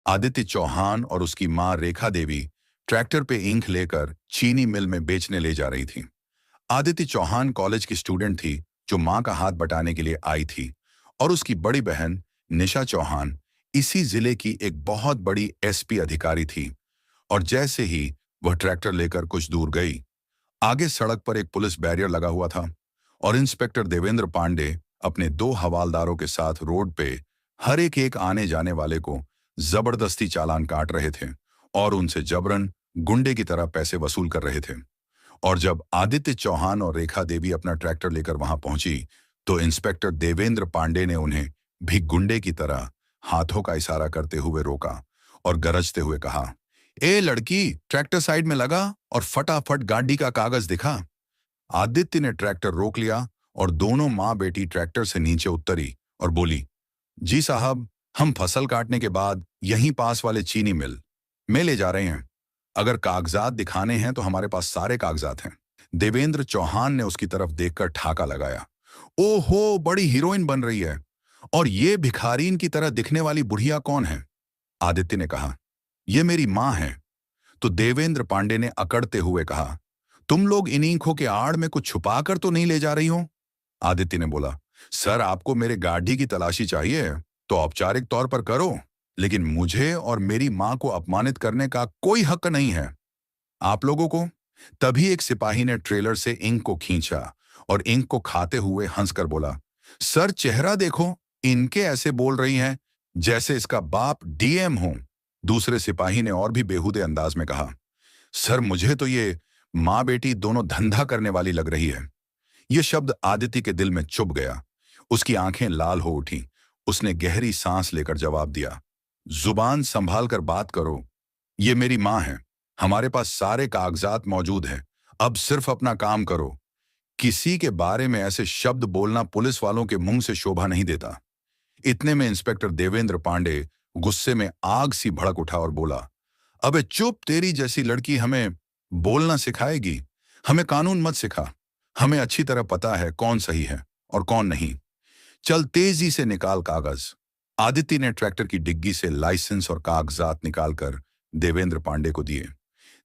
आदित्य चौहान और उसकी मां रेखा देवी ट्रैक्टर पे ईंख लेकर चीनी मिल में बेचने ले जा रही थी। आदित्य चौहान कॉलेज की स्टूडेंट थी जो मां का हाथ बटाने के लिए आई थी, और उसकी बड़ी बहन निशा चौहान इसी जिले की एक बहुत बड़ी एसपी अधिकारी थी। और जैसे ही वह ट्रैक्टर लेकर कुछ दूर गई, आगे सड़क पर एक पुलिस बैरियर लगा हुआ था और इंस्पेक्टर देवेंद्र पांडे अपने दो हवालदारों के साथ रोड पे हर एक आने जाने वाले को जबरदस्ती चालान काट रहे थे और उनसे जबरन गुंडे की तरह पैसे वसूल कर रहे थे। और जब आदित्य चौहान और रेखा देवी अपना ट्रैक्टर लेकर वहां पहुंची, तो इंस्पेक्टर देवेंद्र पांडे ने उन्हें भी गुंडे की तरह हाथों का इशारा करते हुए रोका और गरजते हुए कहा, ए लड़की, ट्रैक्टर साइड में लगा और फटाफट गाड़ी का कागज दिखा। आदित्य ने ट्रैक्टर रोक लिया और दोनों माँ बेटी ट्रैक्टर से नीचे उतरी और बोली, जी साहब, हम फसल काटने के बाद यहीं पास वाले चीनी मिल में ले जा रहे हैं। अगर कागजात दिखाने हैं तो हमारे पास सारे कागजात हैं। देवेंद्र चौहान ने उसकी तरफ देखकर ठाका लगाया, ओहो, बड़ी हीरोइन बन रही है। और ये भिखारीन की तरह दिखने वाली बुढ़िया कौन है? आदित्य ने कहा, ये मेरी माँ है। तो देवेंद्र पांडे ने अकड़ते हुए कहा, तुम लोग इन ईंखों के आड़ में कुछ छुपा कर तो नहीं ले जा रही हो? आदित्य ने बोला, सर, आपको मेरे गाड़ी की तलाशी चाहिए तो औपचारिक तौर पर करो, लेकिन मुझे और मेरी मां को अपमानित करने का कोई हक नहीं है। आप लोगों को? तभी एक सिपाही ने ट्रेलर से इंक को खींचा और इंक को खाते हुए हंसकर बोला, सर, चेहरा देखो, इनके ऐसे बोल रही हैं जैसे इसका बाप डीएम हो। दूसरे सिपाही ने और भी बेहुदे अंदाज में कहा, सर, मुझे तो ये माँ बेटी दोनों धंधा करने वाली लग रही है। यह शब्द आदित्य के दिल में चुभ गया। उसकी आंखें लाल हो उठी। उसने गहरी सांस लेकर जवाब दिया, जुबान संभाल कर बात करो। ये मेरी माँ है। हमारे पास सारे कागजात मौजूद हैं। अब सिर्फ अपना काम करो। किसी के बारे में ऐसे शब्द बोलना पुलिस वालों के मुंह से शोभा नहीं देता। इतने में इंस्पेक्टर देवेंद्र पांडे गुस्से में आग सी भड़क उठा और बोला, अबे चुप, तेरी जैसी लड़की हमें बोलना सिखाएगी? हमें कानून मत सिखा। हमें अच्छी तरह पता है कौन सही है और कौन नहीं। चल, तेजी से निकाल कागज। आदित्य ने ट्रैक्टर की डिग्गी से लाइसेंस और कागजात निकालकर देवेंद्र पांडे को दिए।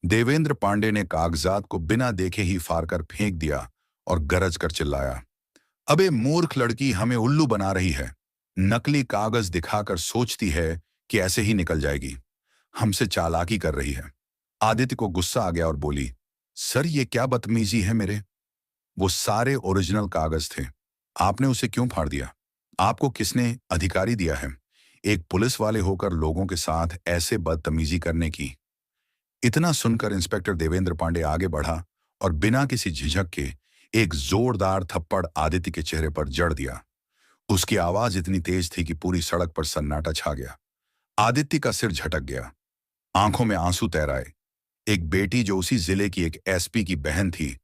देवेंद्र पांडे ने कागजात को बिना देखे ही फाड़ कर फेंक दिया और गरज कर चिल्लाया, अबे मूर्ख लड़की, हमें उल्लू बना रही है। नकली कागज दिखाकर सोचती है कि ऐसे ही निकल जाएगी। हमसे चालाकी कर रही है। आदित्य को गुस्सा आ गया और बोली, सर, ये क्या बदतमीजी है मेरे? वो सारे ओरिजिनल कागज थे। आपने उसे क्यों फाड़ दिया? आपको किसने अधिकारी दिया है एक पुलिस वाले होकर लोगों के साथ ऐसे बदतमीजी करने की? इतना सुनकर इंस्पेक्टर देवेंद्र पांडे आगे बढ़ा और बिना किसी झिझक के एक जोरदार थप्पड़ आदित्य के चेहरे पर जड़ दिया। उसकी आवाज इतनी तेज थी कि पूरी सड़क पर सन्नाटा छा गया। आदित्य का सिर झटक गया, आंखों में आंसू तैर आए। एक बेटी जो उसी जिले की एक एसपी की बहन थी,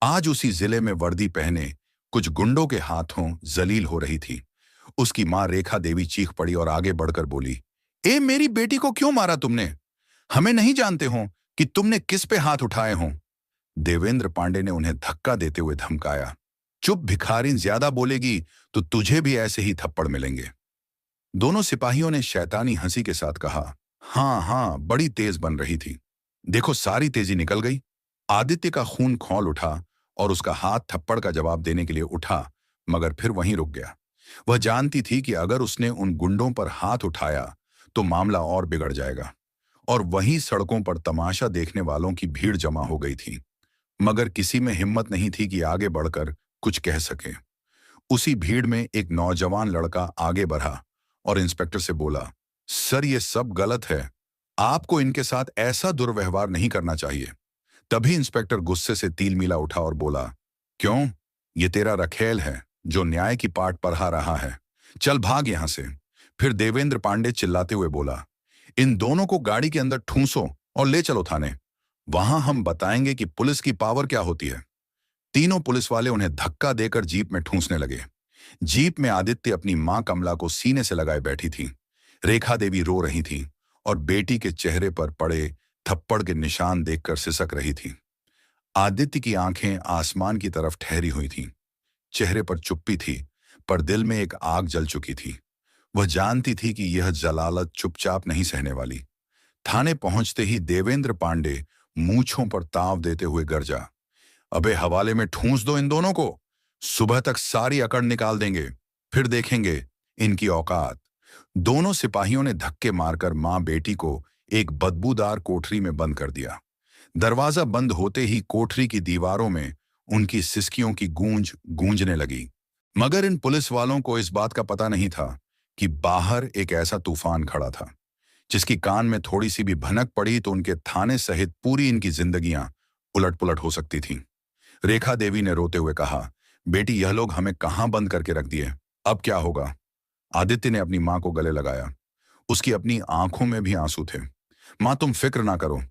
आज उसी जिले में वर्दी पहने कुछ गुंडों के हाथों जलील हो रही थी। उसकी मां रेखा देवी चीख पड़ी और आगे बढ़कर बोली, ए, मेरी बेटी को क्यों मारा तुमने? हमें नहीं जानते हो कि तुमने किस पे हाथ उठाए हों? देवेंद्र पांडे ने उन्हें धक्का देते हुए धमकाया, चुप भिखारिन, ज्यादा बोलेगी तो तुझे भी ऐसे ही थप्पड़ मिलेंगे। दोनों सिपाहियों ने शैतानी हंसी के साथ कहा, हाँ हाँ, बड़ी तेज बन रही थी। देखो, सारी तेजी निकल गई। आदित्य का खून खौल उठा और उसका हाथ थप्पड़ का जवाब देने के लिए उठा, मगर फिर वहीं रुक गया। वह जानती थी कि अगर उसने उन गुंडों पर हाथ उठाया तो मामला और बिगड़ जाएगा। और वहीं सड़कों पर तमाशा देखने वालों की भीड़ जमा हो गई थी, मगर किसी में हिम्मत नहीं थी कि आगे बढ़कर कुछ कह सके। उसी भीड़ में एक नौजवान लड़का आगे बढ़ा और इंस्पेक्टर से बोला, सर, ये सब गलत है। आपको इनके साथ ऐसा दुर्व्यवहार नहीं करना चाहिए। तभी इंस्पेक्टर गुस्से से तिलमिला उठा और बोला, क्यों? ये तेरा रखेल है जो न्याय की पाठ पढ़ा रहा है। चल भाग यहां से। फिर देवेंद्र पांडे चिल्लाते हुए बोला, इन दोनों को गाड़ी के अंदर ठूंसो और ले चलो थाने। वहां हम बताएंगे कि पुलिस की पावर क्या होती है। तीनों पुलिस वाले उन्हें धक्का देकर जीप में ठूंसने लगे। जीप में आदित्य अपनी मां कमला को सीने से लगाए बैठी थी। रेखा देवी रो रही थी और बेटी के चेहरे पर पड़े थप्पड़ के निशान देखकर सिसक रही थी। आदित्य की आंखें आसमान की तरफ ठहरी हुई थीं। चेहरे पर चुप्पी थी, पर दिल में एक आग जल चुकी थी। वह जानती थी कि यह जलालत चुपचाप नहीं सहने वाली। थाने पहुंचते ही देवेंद्र पांडे मूंछों पर ताव देते हुए गरजा, अबे हवाले में ठूंस दो इन दोनों को, सुबह तक सारी अकड़ निकाल देंगे, फिर देखेंगे इनकी औकात। दोनों सिपाहियों ने धक्के मारकर मां बेटी को एक बदबूदार कोठरी में बंद कर दिया। दरवाजा बंद होते ही कोठरी की दीवारों में उनकी सिसकियों की गूंज गूंजने लगी। मगर इन पुलिस वालों को इस बात का पता नहीं था कि बाहर एक ऐसा तूफान खड़ा था जिसकी कान में थोड़ी सी भी भनक पड़ी तो उनके थाने सहित पूरी इनकी जिंदगियां उलट पुलट हो सकती थीं। रेखा देवी ने रोते हुए कहा, बेटी यह लोग हमें कहां बंद करके रख दिए, अब क्या होगा? आदित्य ने अपनी मां को गले लगाया। उसकी अपनी आंखों में भी आंसू थे। मां तुम फिक्र ना करो,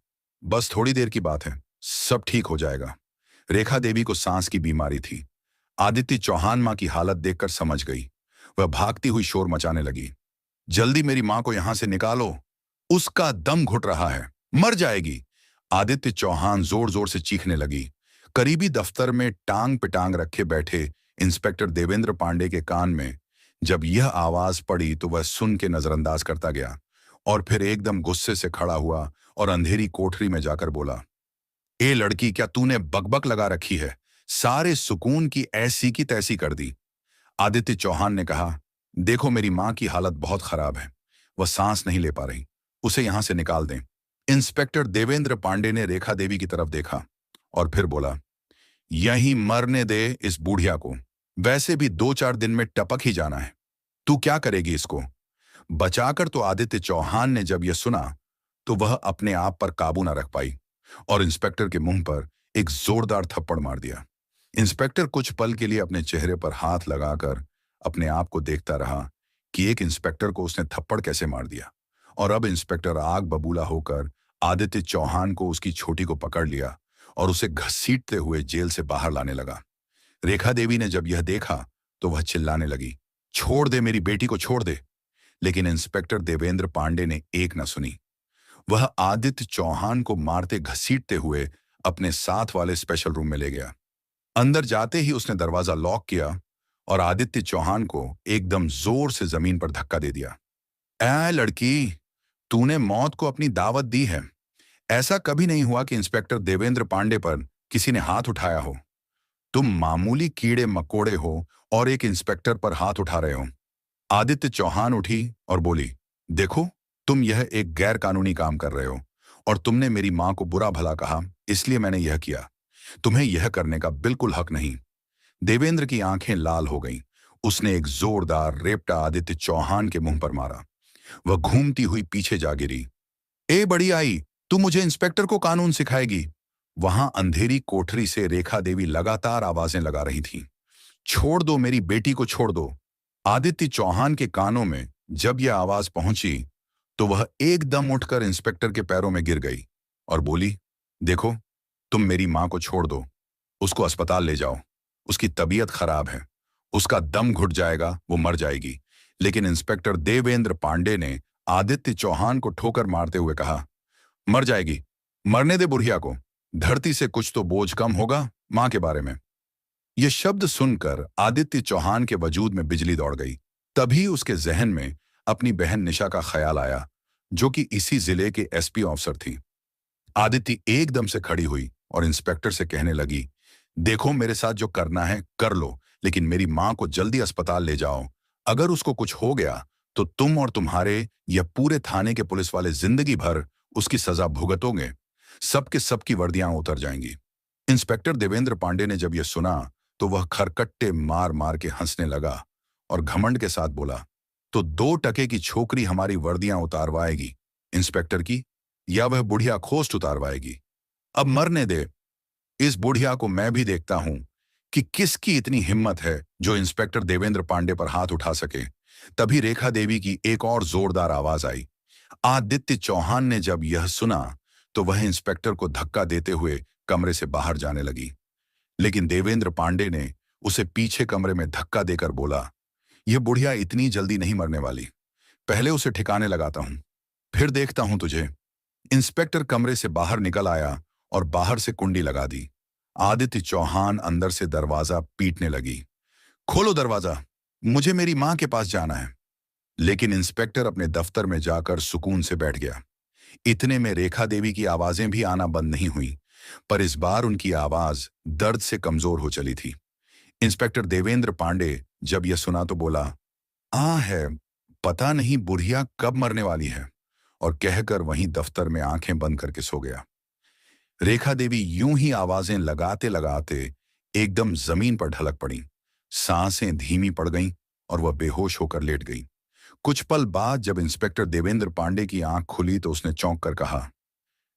बस थोड़ी देर की बात है, सब ठीक हो जाएगा। रेखा देवी को सांस की बीमारी थी। आदित्य चौहान मां की हालत देखकर समझ गई। वह भागती हुई शोर मचाने लगी, जल्दी मेरी मां को यहां से निकालो, उसका दम घुट रहा है, मर जाएगी। आदित्य चौहान जोर जोर से चीखने लगी। करीबी दफ्तर में टांग पिटांग रखे बैठे इंस्पेक्टर देवेंद्र पांडे के कान में जब यह आवाज पड़ी तो वह सुन के नजरअंदाज करता गया और फिर एकदम गुस्से से खड़ा हुआ और अंधेरी कोठरी में जाकर बोला, ए लड़की, क्या तूने बकबक लगा रखी है? सारे सुकून की ऐसी की तैसी कर दी। आदित्य चौहान ने कहा, देखो मेरी मां की हालत बहुत खराब है, वह सांस नहीं ले पा रही, उसे यहां से निकाल दें। इंस्पेक्टर देवेंद्र पांडे ने रेखा देवी की तरफ देखा और फिर बोला, यहीं मरने दे इस बूढ़िया को, वैसे भी 2-4 दिन में टपक ही जाना है, तू क्या करेगी इसको? बचाकर तो आदित्य चौहान ने जब यह सुना तो वह अपने आप पर काबू ना रख पाई और इंस्पेक्टर के मुंह पर एक जोरदार थप्पड़ मार दिया। इंस्पेक्टर कुछ पल के लिए अपने चेहरे पर हाथ लगाकर अपने आप को देखता रहा कि एक इंस्पेक्टर को उसने थप्पड़ कैसे मार दिया। और अब इंस्पेक्टर आग बबूला होकर आदित्य चौहान को उसकी छोटी को पकड़ लिया और उसे घसीटते हुए जेल से बाहर लाने लगा। रेखा देवी ने जब यह देखा तो वह चिल्लाने लगी, छोड़ दे मेरी बेटी को, छोड़ दे। लेकिन इंस्पेक्टर देवेंद्र पांडे ने एक न सुनी। वह आदित्य चौहान को मारते घसीटते हुए अपने साथ वाले स्पेशल रूम में ले गया। अंदर जाते ही उसने दरवाजा लॉक किया और आदित्य चौहान को एकदम जोर से जमीन पर धक्का दे दिया। ऐ लड़की, तूने मौत को अपनी दावत दी है। ऐसा कभी नहीं हुआ कि इंस्पेक्टर देवेंद्र पांडे पर किसी ने हाथ उठाया हो। तुम मामूली कीड़े मकोड़े हो और एक इंस्पेक्टर पर हाथ उठा रहे हो। आदित्य चौहान उठी और बोली, देखो तुम यह एक गैर कानूनी काम कर रहे हो और तुमने मेरी मां को बुरा भला कहा, इसलिए मैंने यह किया। तुम्हें यह करने का बिल्कुल हक नहीं। देवेंद्र की आंखें लाल हो गईं। उसने एक जोरदार रेपटा आदित्य चौहान के मुंह पर मारा। वह घूमती हुई पीछे जा गिरी। ए बड़ी आई, तू मुझे इंस्पेक्टर को कानून सिखाएगी? वहां अंधेरी कोठरी से रेखा देवी लगातार आवाजें लगा रही थी, छोड़ दो मेरी बेटी को, छोड़ दो। आदित्य चौहान के कानों में जब यह आवाज पहुंची तो वह एकदम उठकर इंस्पेक्टर के पैरों में गिर गई और बोली, देखो तुम मेरी मां को छोड़ दो, उसको अस्पताल ले जाओ, उसकी तबीयत खराब है, उसका दम घुट जाएगा, वो मर जाएगी। लेकिन इंस्पेक्टर देवेंद्र पांडे ने आदित्य चौहान को ठोकर मारते हुए कहा, मर जाएगी, मरने दे बुढ़िया को, धरती से कुछ तो बोझ कम होगा मां के बारे में। यह शब्द सुनकर आदित्य चौहान के वजूद में बिजली दौड़ गई। तभी उसके जहन में अपनी बहन निशा का ख्याल आया, जो कि इसी जिले के एसपी ऑफिसर थी। आदित्य एकदम से खड़ी हुई और इंस्पेक्टर से कहने लगी, देखो मेरे साथ जो करना है कर लो, लेकिन मेरी मां को जल्दी अस्पताल ले जाओ। अगर उसको कुछ हो गया तो तुम और तुम्हारे या पूरे थाने के पुलिस वाले जिंदगी भर उसकी सजा भुगतोगे। सबके सबकी वर्दियां उतर जाएंगी। इंस्पेक्टर देवेंद्र पांडे ने जब यह सुना तो वह खरकट्टे मार मार के हंसने लगा और घमंड के साथ बोला, तो 2 टके की छोकरी हमारी वर्दियां उतारवाएगी इंस्पेक्टर की, या वह बुढ़िया खोस्ट उतारवाएगी? अब मरने दे, इस बुढ़िया को मैं भी देखता हूं कि किसकी इतनी हिम्मत है जो इंस्पेक्टर देवेंद्र पांडे पर हाथ उठा सके। तभी रेखा देवी की एक और जोरदार आवाज आई। आदित्य चौहान ने जब यह सुना तो वह इंस्पेक्टर को धक्का देते हुए कमरे से बाहर जाने लगी, लेकिन देवेंद्र पांडे ने उसे पीछे कमरे में धक्का देकर बोला, यह बुढ़िया इतनी जल्दी नहीं मरने वाली, पहले उसे ठिकाने लगाता हूं, फिर देखता हूं तुझे। इंस्पेक्टर कमरे से बाहर निकल आया और बाहर से कुंडी लगा दी। आदित्य चौहान अंदर से दरवाजा पीटने लगी, खोलो दरवाजा, मुझे मेरी मां के पास जाना है। लेकिन इंस्पेक्टर अपने दफ्तर में जाकर सुकून से बैठ गया। इतने में रेखा देवी की आवाजें भी आना बंद नहीं हुई, पर इस बार उनकी आवाज दर्द से कमजोर हो चली थी। इंस्पेक्टर देवेंद्र पांडे जब यह सुना तो बोला, है, पता नहीं बुढ़िया कब मरने वाली है, और कहकर वहीं दफ्तर में आंखें बंद करके सो गया। रेखा देवी यूं ही आवाजें लगाते लगाते एकदम जमीन पर ढलक पड़ी। सांसें धीमी पड़ गईं और वह बेहोश होकर लेट गई। कुछ पल बाद जब इंस्पेक्टर देवेंद्र पांडे की आंख खुली तो उसने चौंक कर कहा,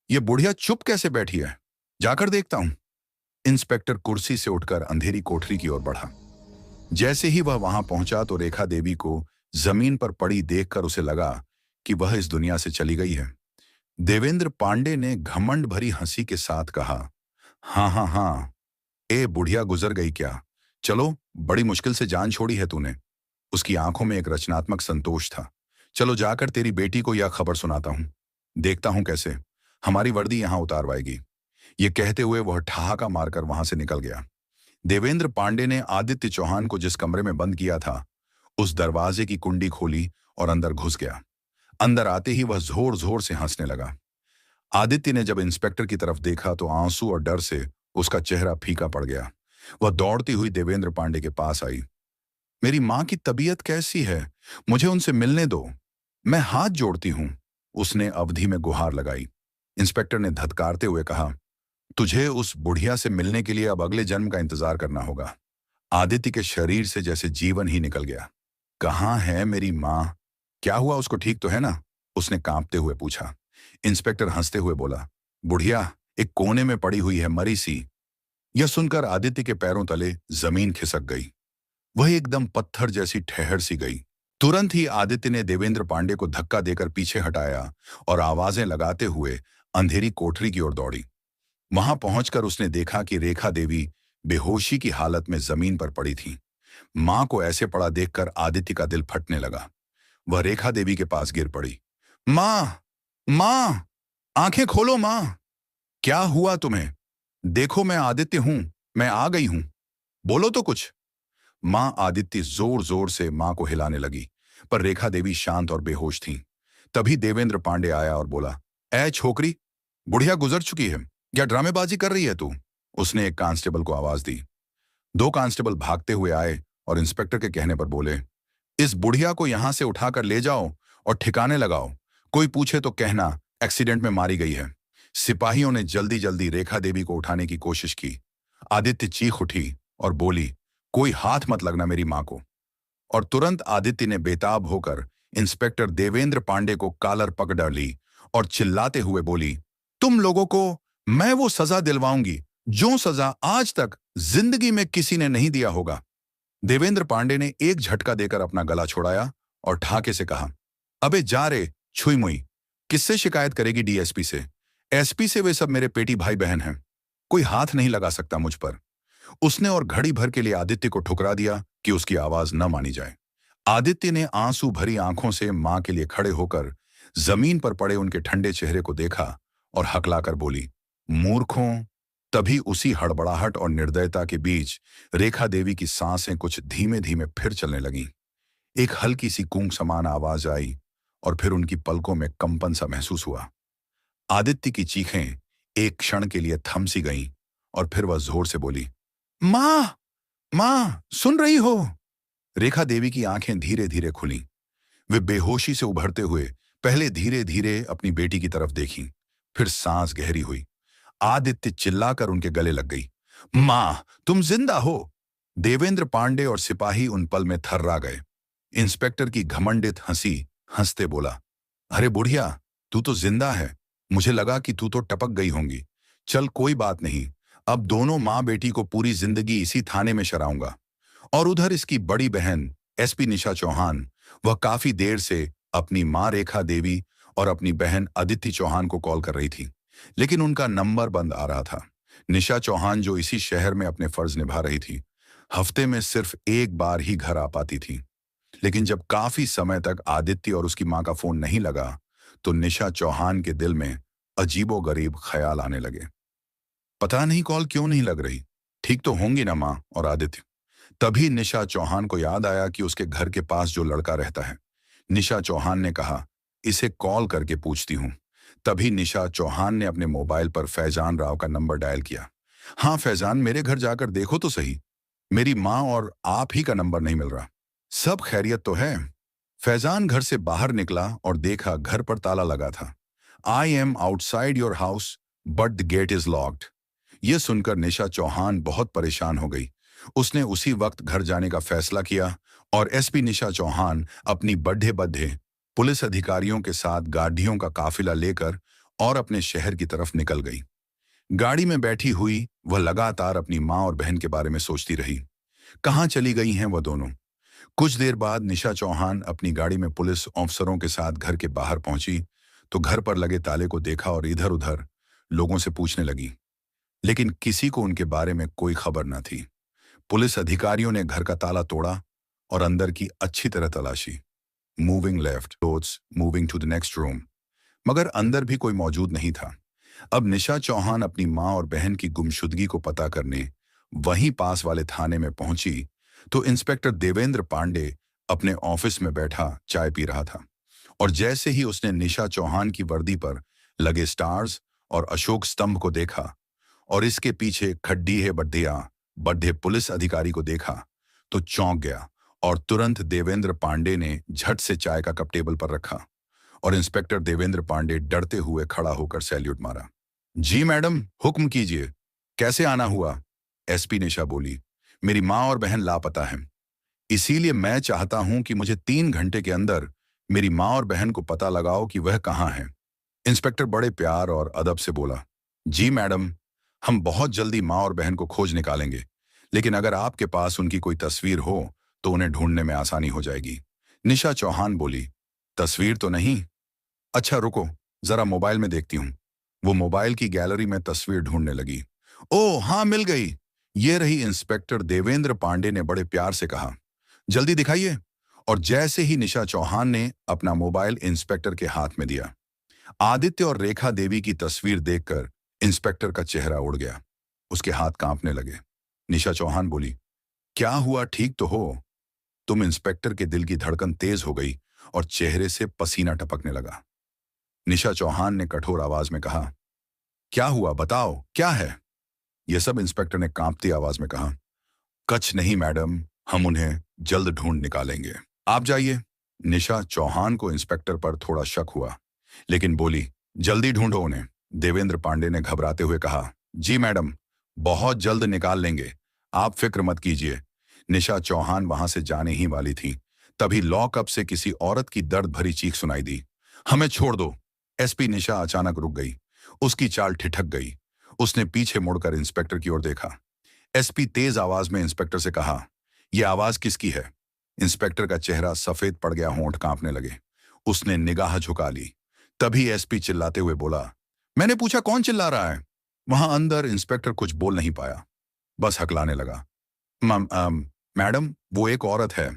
यह बुढ़िया चुप कैसे बैठी है? जाकर देखता हूं। इंस्पेक्टर कुर्सी से उठकर अंधेरी कोठरी की ओर बढ़ा। जैसे ही वह वहां पहुंचा तो रेखा देवी को जमीन पर पड़ी देखकर उसे लगा कि वह इस दुनिया से चली गई है। देवेंद्र पांडे ने घमंड भरी हंसी के साथ कहा, हाँ हाँ हाँ, ए बुढ़िया गुजर गई क्या? चलो, बड़ी मुश्किल से जान छोड़ी है तूने। उसकी आंखों में एक रचनात्मक संतोष था। चलो जाकर तेरी बेटी को यह खबर सुनाता हूं। देखता हूं कैसे हमारी वर्दी यहां उतारवाएगी। ये कहते हुए वह ठहाका मारकर वहां से निकल गया। देवेंद्र पांडे ने आदित्य चौहान को जिस कमरे में बंद किया था, उस दरवाजे की कुंडी खोली और अंदर घुस गया। अंदर आते ही वह जोर जोर से हंसने लगा। आदित्य ने जब इंस्पेक्टर की तरफ देखा तो आंसू और डर से उसका चेहरा फीका पड़ गया। वह दौड़ती हुई देवेंद्र पांडे के पास आई। मेरी मां की तबीयत कैसी है? मुझे उनसे मिलने दो, मैं हाथ जोड़ती हूं। उसने अवधि में गुहार लगाई। इंस्पेक्टर ने धत्कारते हुए कहा, तुझे उस बुढ़िया से मिलने के लिए अब अगले जन्म का इंतजार करना होगा। आदित्य के शरीर से जैसे जीवन ही निकल गया। कहाँ है मेरी मां? क्या हुआ, उसको ठीक तो है ना? उसने कांपते हुए पूछा। इंस्पेक्टर हंसते हुए बोला, बुढ़िया एक कोने में पड़ी हुई है, मरी सी। यह सुनकर आदित्य के पैरों तले जमीन खिसक गई। वह एकदम पत्थर जैसी ठहर सी गई। तुरंत ही आदित्य ने देवेंद्र पांडे को धक्का देकर पीछे हटाया और आवाजें लगाते हुए अंधेरी कोठरी की ओर दौड़ी। वहां पहुंचकर उसने देखा कि रेखा देवी बेहोशी की हालत में जमीन पर पड़ी थी। मां को ऐसे पड़ा देखकर आदित्य का दिल फटने लगा। वह रेखा देवी के पास गिर पड़ी। मां, मां, आंखें खोलो मां। क्या हुआ तुम्हें? देखो मैं आदित्य हूं, मैं आ गई हूं। बोलो तो कुछ। मां आदित्य जोर जोर से मां को हिलाने लगी, पर रेखा देवी शांत और बेहोश थी। तभी देवेंद्र पांडे आया और बोला, ऐ छोकरी, बुढ़िया गुजर चुकी है, क्या ड्रामेबाजी कर रही है तू? उसने एक कांस्टेबल को आवाज दी। दो कांस्टेबल भागते हुए आए और इंस्पेक्टर के कहने पर बोले, इस बुढ़िया को यहां से उठाकर ले जाओ और ठिकाने लगाओ। कोई पूछे तो कहना एक्सीडेंट में मारी गई है। सिपाहियों ने जल्दी जल्दी रेखा देवी को उठाने की कोशिश की। आदित्य चीख उठी और बोली, कोई हाथ मत लगना मेरी मां को। और तुरंत आदित्य ने बेताब होकर इंस्पेक्टर देवेंद्र पांडे को कालर पकड़ ली और चिल्लाते हुए बोली, तुम लोगों को मैं वो सजा दिलवाऊंगी जो सजा आज तक जिंदगी में किसी ने नहीं दिया होगा। देवेंद्र पांडे ने एक झटका देकर अपना गला छोड़ाया और ठाके से कहा, अबे जा रे छुई मुई, किससे शिकायत करेगी? डीएसपी से, एसपी से? वे सब मेरे पेटी भाई बहन हैं, कोई हाथ नहीं लगा सकता मुझ पर। उसने और घड़ी भर के लिए आदित्य को ठुकरा दिया कि उसकी आवाज न मानी जाए। आदित्य ने आंसू भरी आंखों से मां के लिए खड़े होकर जमीन पर पड़े उनके ठंडे चेहरे को देखा और हकलाकर बोली, मूर्खों। तभी उसी हड़बड़ाहट और निर्दयता के बीच रेखा देवी की सांसें कुछ धीमे धीमे फिर चलने लगीं। एक हल्की सी गूंग समान आवाज आई और फिर उनकी पलकों में कंपन सा महसूस हुआ। आदित्य की चीखें एक क्षण के लिए थम सी गईं और फिर वह जोर से बोली, मां, मां, सुन रही हो? रेखा देवी की आंखें धीरे धीरे खुलीं। वे बेहोशी से उभरते हुए पहले धीरे धीरे अपनी बेटी की तरफ देखीं, फिर सांस गहरी हुई। आदित्य चिल्लाकर उनके गले लग गई। मां, तुम जिंदा हो! देवेंद्र पांडे और सिपाही उन पल में थर्रा गए। इंस्पेक्टर की घमंडित हंसी हंसते बोला, अरे बुढ़िया, तू तो जिंदा है। मुझे लगा कि तू तो टपक गई होंगी। चल कोई बात नहीं, अब दोनों मां बेटी को पूरी जिंदगी इसी थाने में शराऊंगा। और उधर इसकी बड़ी बहन एसपी निशा चौहान, वह काफी देर से अपनी मां रेखा देवी और अपनी बहन अदिति चौहान को कॉल कर रही थी, लेकिन उनका नंबर बंद आ रहा था। निशा चौहान जो इसी शहर में अपने फर्ज निभा रही थी, हफ्ते में सिर्फ एक बार ही घर आ पाती थी। लेकिन जब काफी समय तक आदित्य और उसकी मां का फोन नहीं लगा तो निशा चौहान के दिल में अजीबोगरीब ख्याल आने लगे। पता नहीं कॉल क्यों नहीं लग रही, ठीक तो होंगी ना मां और आदित्य। तभी निशा चौहान को याद आया कि उसके घर के पास जो लड़का रहता है, निशा चौहान ने कहा, इसे कॉल करके पूछती हूँ। तभी निशा चौहान ने अपने मोबाइल पर फैजान राव का नंबर डायल किया। हाँ फैजान, मेरे घर जाकर देखो तो सही, मेरी माँ और आप ही का नंबर नहीं मिल रहा। सब खैरियत तो है? फैजान घर से बाहर निकला और देखा घर पर ताला लगा था। I am outside your house but the gate is locked. यह सुनकर निशा चौहान बहुत परेशान हो गई। उसने उसी वक्त घर जाने का फैसला किया और एसपी निशा चौहान अपनी बड्ढे बड्ढे पुलिस अधिकारियों के साथ गाड़ियों का काफिला लेकर और अपने शहर की तरफ निकल गई। गाड़ी में बैठी हुई वह लगातार अपनी माँ और बहन के बारे में सोचती रही। कहाँ चली गई हैं वह दोनों? कुछ देर बाद निशा चौहान अपनी गाड़ी में पुलिस ऑफिसरों के साथ घर के बाहर पहुंची तो घर पर लगे ताले को देखा और इधर उधर लोगों से पूछने लगी, लेकिन किसी को उनके बारे में कोई खबर न थी। पुलिस अधिकारियों ने घर का ताला तोड़ा और अंदर की अच्छी तरह तलाशी। Moving left, clothes, moving to the next room, मगर अंदर भी कोई मौजूद नहीं था। अब निशा चौहान अपनी माँ और बहन की गुमशुदगी को पता करने वहीं पास वाले थाने में पहुंची तो इंस्पेक्टर देवेंद्र पांडे अपने ऑफिस में बैठा चाय पी रहा था और जैसे ही उसने निशा चौहान की वर्दी पर लगे स्टार्स और अशोक स्तंभ को देखा और इसके पीछे खड्डी है बड्ढे पुलिस अधिकारी को देखा तो चौंक गया और तुरंत देवेंद्र पांडे ने झट से चाय का कप टेबल पर रखा और इंस्पेक्टर देवेंद्र पांडे डरते हुए खड़ा होकर सैल्यूट मारा। जी मैडम, हुक्म कीजिए, कैसे आना हुआ? एसपी निशा बोली, मेरी माँ और बहन लापता हैं, इसीलिए मैं चाहता हूं कि मुझे 3 घंटे के अंदर मेरी माँ और बहन को पता लगाओ कि वह कहाँ हैं। इंस्पेक्टर बड़े प्यार और अदब से बोला, जी मैडम, हम बहुत जल्दी माँ और बहन को खोज निकालेंगे, लेकिन अगर आपके पास उनकी कोई तस्वीर हो तो उन्हें ढूंढने में आसानी हो जाएगी। निशा चौहान बोली, तस्वीर तो नहीं? अच्छा रुको, जरा मोबाइल में देखती हूँ। वो मोबाइल की गैलरी में तस्वीर ढूंढने लगी। ओह हाँ, मिल गई, ये रही। इंस्पेक्टर देवेंद्र पांडे ने बड़े प्यार से कहा, जल्दी दिखाइए। और जैसे ही निशा चौहान ने अपना मोबाइल इंस्पेक्टर के हाथ में दिया, आदित्य और रेखा देवी की तस्वीर देखकर इंस्पेक्टर का चेहरा उड़ गया, उसके हाथ कांपने लगे। निशा चौहान बोली, क्या हुआ, ठीक तो हो तुम? इंस्पेक्टर के दिल की धड़कन तेज हो गई और चेहरे से पसीना टपकने लगा। निशा चौहान ने कठोर आवाज में कहा, क्या हुआ, बताओ क्या है? यह सब इंस्पेक्टर ने कांपती आवाज में कहा, कच नहीं मैडम, हम उन्हें जल्द ढूंढ निकालेंगे, आप जाइए। निशा चौहान को इंस्पेक्टर पर थोड़ा शक हुआ, लेकिन बोली, जल्दी ढूंढो उन्हें। देवेंद्र पांडे ने घबराते हुए कहा, जी मैडम, बहुत जल्द निकाल लेंगे, आप फिक्र मत कीजिए। निशा चौहान वहां से जाने ही वाली थी, तभी लॉकअप से किसी औरत की दर्द भरी चीख सुनाई दी, हमें छोड़ दो। एसपी निशा अचानक रुक गई, उसकी चाल ठिठक गई। उसने पीछे मुड़कर इंस्पेक्टर की ओर देखा। एसपी तेज आवाज में इंस्पेक्टर से कहा, यह आवाज किसकी है? इंस्पेक्टर का चेहरा सफेद पड़ गया, होंठ कांपने लगे। उसने निगाह झुका ली। तभी एसपी चिल्लाते हुए बोला, मैंने पूछा कौन चिल्ला रहा है? वहां अंदर इंस्पेक्टर कुछ बोल नहीं पाया, बस हकलाने लगा। मैडम, वो एक औरत है,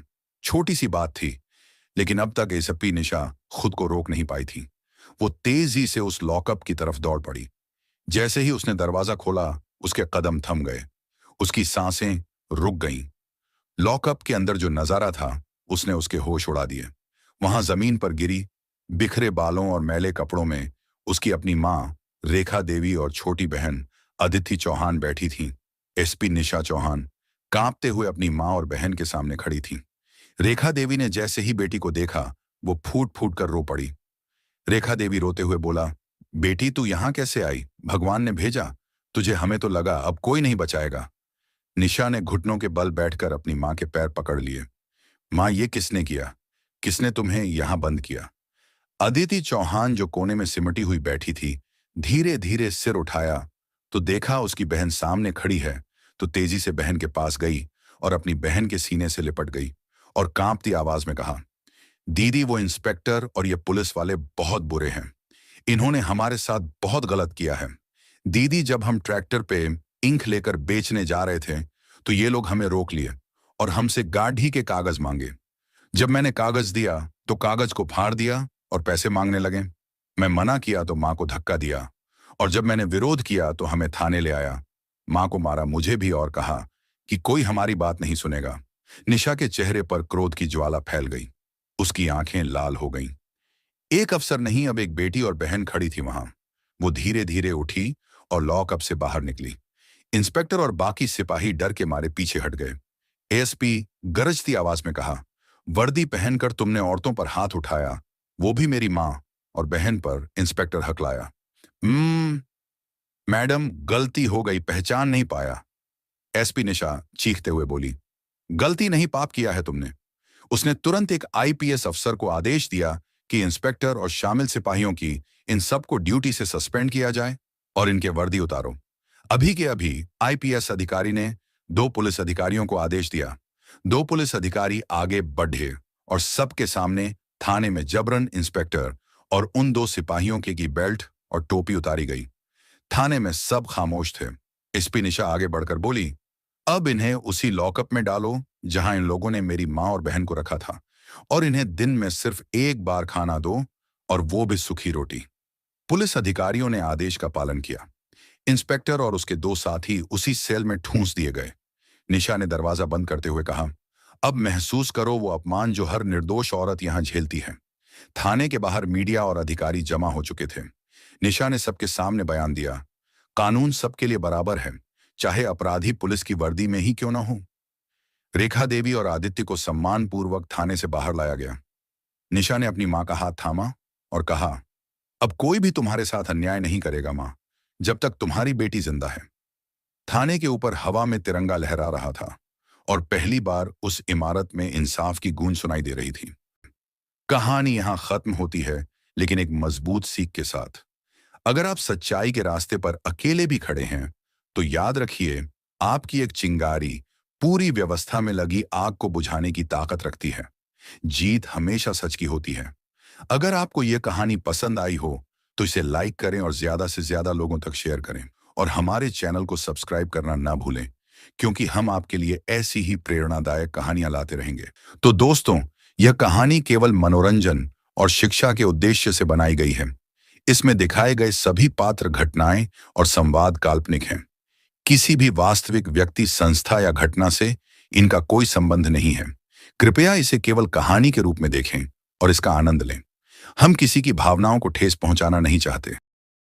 छोटी सी बात थी, लेकिन अब तक एसपी निशा खुद को रोक नहीं पाई थी। वो तेजी से उस लॉकअप की तरफ दौड़ पड़ी। जैसे ही उसने दरवाजा खोला, उसके कदम थम गए, उसकी सांसें रुक गईं। लॉकअप के अंदर जो नजारा था उसने उसके होश उड़ा दिए। वहां जमीन पर गिरी बिखरे बालों और मैले कपड़ों में उसकी अपनी माँ रेखा देवी और छोटी बहन अदिति चौहान बैठी थीं। एसपी निशा चौहान कांपते हुए अपनी माँ और बहन के सामने खड़ी थीं। रेखा देवी ने जैसे ही बेटी को देखा, वो फूट फूट कर रो पड़ी। रेखा देवी रोते हुए बोला, बेटी तू यहां कैसे आई? भगवान ने भेजा तुझे, हमें तो लगा अब कोई नहीं बचाएगा। निशा ने घुटनों के बल बैठकर अपनी माँ के पैर पकड़ लिए। माँ, ये किसने किया? किसने तुम्हें यहां बंद किया? अदिति चौहान जो कोने में सिमटी हुई बैठी थी, धीरे धीरे सिर उठाया तो देखा उसकी बहन सामने खड़ी है, तो तेजी से बहन के पास गई और अपनी बहन के सीने से लिपट गई और कांपती आवाज में कहा, दीदी, वो इंस्पेक्टर और ये पुलिस वाले बहुत बुरे हैं, इन्होंने हमारे साथ बहुत गलत किया है। दीदी, जब हम ट्रैक्टर पे इंक लेकर बेचने जा रहे थे तो ये लोग हमें रोक लिए और हमसे गाढ़ी के कागज मांगे। जब मैंने कागज दिया तो कागज को फाड़ दिया और पैसे मांगने लगे। मैं मना किया तो माँ को धक्का दिया और जब मैंने विरोध किया तो हमें थाने ले आया। माँ को मारा मुझे भी और कहा कि कोई हमारी बात नहीं सुनेगा। निशा के चेहरे पर क्रोध की ज्वाला फैल गई। उसकी आंखें लाल हो गईं। एक अफसर नहीं, अब एक बेटी और बहन खड़ी थी वहां। वो धीरे धीरे उठी और लॉकअप से बाहर निकली। इंस्पेक्टर और बाकी सिपाही डर के मारे पीछे हट गए। एएसपी गरजती आवाज में कहा, वर्दी पहनकर तुमने औरतों पर हाथ उठाया, वो भी मेरी मां और बहन पर। इंस्पेक्टर हकलाया। मैडम, गलती हो गई, पहचान नहीं पाया। एसपी निशा चीखते हुए बोली। गलती नहीं, पाप किया है तुमने। उसने तुरंत एक आईपीएस अफसर को आदेश दिया कि इंस्पेक्टर और शामिल सिपाहियों की इन सबको ड्यूटी से सस्पेंड किया जाए और इनके वर्दी उतारो। अभी के अभी आईपीएस अधिकारी ने 2 पुलिस अधिकारियों को आदेश दिया। 2 पुलिस अधिकारी आगे बढ़े और सबके सामने थाने में जबरन इंस्पेक्टर और उन 2 सिपाहियों की बेल्ट और टोपी उतारी गई। थाने में सब खामोश थे। एसपी निशा आगे बढ़कर बोली, अब इन्हें उसी लॉकअप में डालो जहां इन लोगों ने मेरी मां और बहन को रखा था, और इन्हें दिन में सिर्फ एक बार खाना दो, और वो भी सूखी रोटी। पुलिस अधिकारियों ने आदेश का पालन किया। इंस्पेक्टर और उसके 2 साथी उसी सेल में ठूंस दिए गए। निशा ने दरवाजा बंद करते हुए कहा, अब महसूस करो वो अपमान जो हर निर्दोष औरत यहां झेलती है। थाने के बाहर मीडिया और अधिकारी जमा हो चुके थे। निशा ने सबके सामने बयान दिया, कानून सबके लिए बराबर है, चाहे अपराधी पुलिस की वर्दी में ही क्यों ना हो। रेखा देवी और आदित्य को सम्मानपूर्वक थाने से बाहर लाया गया। निशा ने अपनी मां का हाथ थामा और कहा, अब कोई भी तुम्हारे साथ अन्याय नहीं करेगा मां, जब तक तुम्हारी बेटी जिंदा है। थाने के ऊपर हवा में तिरंगा लहरा रहा था और पहली बार उस इमारत में इंसाफ की गूंज सुनाई दे रही थी। कहानी यहां खत्म होती है, लेकिन एक मजबूत सीख के साथ। अगर आप सच्चाई के रास्ते पर अकेले भी खड़े हैं, तो याद रखिए, आपकी एक चिंगारी पूरी व्यवस्था में लगी आग को बुझाने की ताकत रखती है। जीत हमेशा सच की होती है। अगर आपको यह कहानी पसंद आई हो, तो इसे लाइक करें और ज्यादा से ज्यादा लोगों तक शेयर करें, और हमारे चैनल को सब्सक्राइब करना ना भूलें, क्योंकि हम आपके लिए ऐसी ही प्रेरणादायक कहानियां लाते रहेंगे। तो दोस्तों, यह कहानी केवल मनोरंजन और शिक्षा के उद्देश्य से बनाई गई है। इसमें दिखाए गए सभी पात्र, घटनाएं और संवाद काल्पनिक हैं। किसी भी वास्तविक व्यक्ति, संस्था या घटना से इनका कोई संबंध नहीं है। कृपया इसे केवल कहानी के रूप में देखें और इसका आनंद लें। हम किसी की भावनाओं को ठेस पहुंचाना नहीं चाहते।